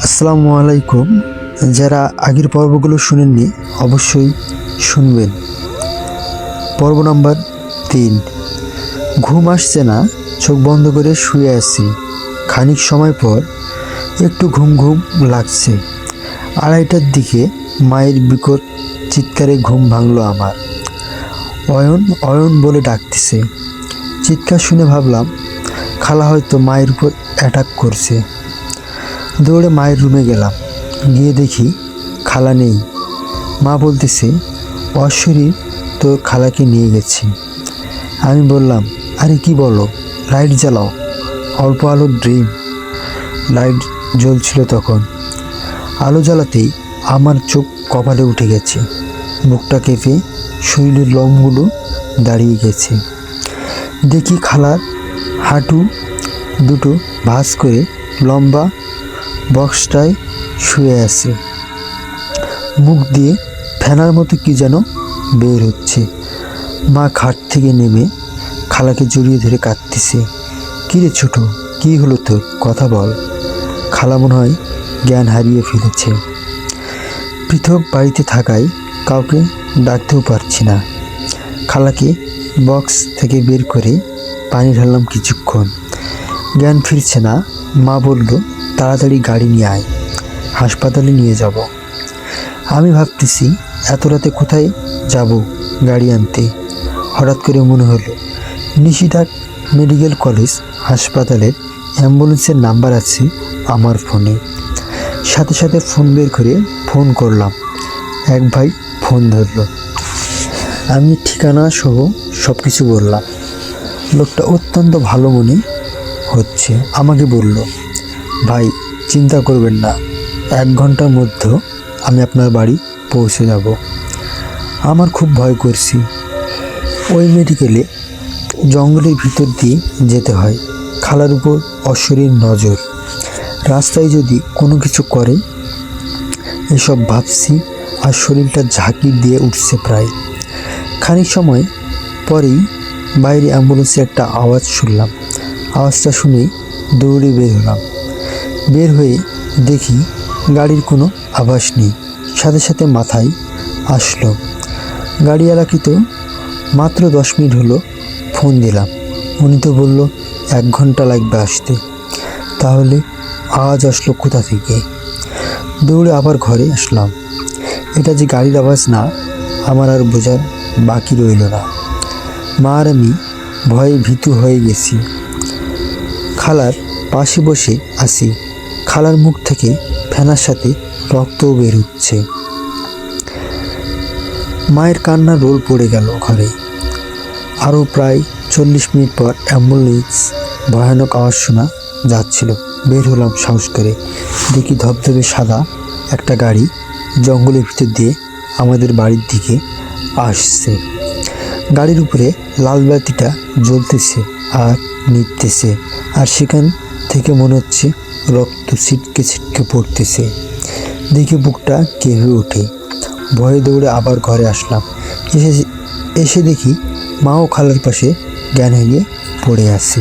আসসালামু আলাইকুম। যারা আগের পর্বগুলো শুনেননি অবশ্যই শুনবেন। পর্ব নাম্বার 3। ঘুম আসছে না, চোখ বন্ধ করে শুয়ে আছি। খানিক সময় পর একটু ঘুম ঘুম লাগছে। 2:30টার দিকে মায়ের বিকট চিৎকারে ঘুম ভাঙলো আমার। অয়ন অয়ন বলে ডাকতেছে। চিৎকার শুনে ভাবলাম খালা হয়তো মায়ের উপর অ্যাটাক করছে। দৌড়ে মায়ের রুমে গেলাম। গিয়ে দেখি খালা নেই। মা বলতেছে অশরীর তোর খালাকে নিয়ে গেছে। আমি বললাম আরে কি বলো, লাইট জ্বালাও। অল্প আলোর ড্রিম লাইট জ্বলছিল তখন। আলো জ্বালাতেই আমার চোখ কপালে উঠে গেছে। মুখটা কেঁপে শরীরের লোমগুলো দাঁড়িয়ে গেছে। দেখি খালার হাঁটু দুটো ভাঁজ করে লম্বা বক্সটায় শুয়ে আছে। মুখ দিয়ে ফেনার মতো কি যেন বের হচ্ছে। মা খাট থেকে নেমে খালাকে জড়িয়ে ধরে কাঁদতেছে। কিরে ছোট, কি হলো তোর, কথা বল। খালা মনে হয় জ্ঞান হারিয়ে ফেলেছে। পৃথক বাড়িতে থাকায় কাউকে ডাকতেও পারছি না। খালাকে বক্স থেকে বের করে পানি ঢাললাম কিছুক্ষণ। জ্ঞান ফিরছে না। মা বলল তাড়াতাড়ি গাড়ি নিয়ে আয়, হাসপাতালে নিয়ে যাব। আমি ভাবতেছি এত রাতে কোথায় যাব গাড়ি আনতে। হঠাৎ করে মনে হলো নিশিতা মেডিকেল কলেজ হাসপাতালের অ্যাম্বুলেন্সের নাম্বার আছে আমার ফোনে। সাথে সাথে ফোন বের করে ফোন করলাম। এক ভাই ফোন ধরল। আমি ঠিকানা সহ সব কিছু বললাম। লোকটা অত্যন্ত ভালো মনে হচ্ছে। আমাকে বলল ভাই চিন্তা করবেন না, 1 ঘন্টার মধ্যে আমি আপনার বাড়ি পৌঁছে যাব। আমার খুব ভয় করছি। ওই মেডিকেলে জঙ্গলের ভিতর দিয়ে যেতে হয়। খালার উপর অশরীর নজর। রাস্তায় যদি কোনো কিছু করে এসব ভাবছি আর শরীরটা ঝাঁকি দিয়ে উঠছে প্রায়। খানিক সময় পরেই বাইরে অ্যাম্বুলেন্সের একটা আওয়াজ শুনলাম। আওয়াজটা শুনেই দৌড়ে বের হলাম। বের হয়ে দেখি গাড়ির কোনো আভাস নেই। সাথে সাথে মাথায় আসলো গাড়িওয়ালাকে তো মাত্র 10 মিনিট হলো ফোন দিলাম, উনি তো বলল 1 ঘন্টা লাগবে আসতে। তাহলে আওয়াজ আসলো কোথা থেকে? দৌড়ে আবার ঘরে আসলাম। এটা যে গাড়ির আওয়াজ না আমার আর বোঝার বাকি রইল না। মা আর আমি ভয়ে ভীতু হয়ে গেছি। খালার পাশে বসে আছি। খালার মুখ থেকে ফেনার সাথে রক্তও বের হচ্ছে। মায়ের কান্নার রোল পড়ে গেল ঘরে। আরও প্রায় 40 মিনিট পর অ্যাম্বুলেন্স ভয়ানক আওয়াজ শোনা যাচ্ছিল। বের হলাম সাহস করে। দেখি ধবধবে সাদা একটা গাড়ি জঙ্গলের ভিতর দিয়ে আমাদের বাড়ির দিকে আসছে। গাড়ির উপরে লাল বাতিটা জ্বলতেছে আর নিভতেছে। আর সেখান থেকে মনে হচ্ছে রক্ত ছিটকে ছিটকে পড়তেছে। দেখে বুকটা কেঁপে ওঠে। ভয়ে দৌড়ে আবার ঘরে আসলাম। এসে দেখি মা ও খালার পাশে জ্ঞান হারিয়ে পড়ে আছে।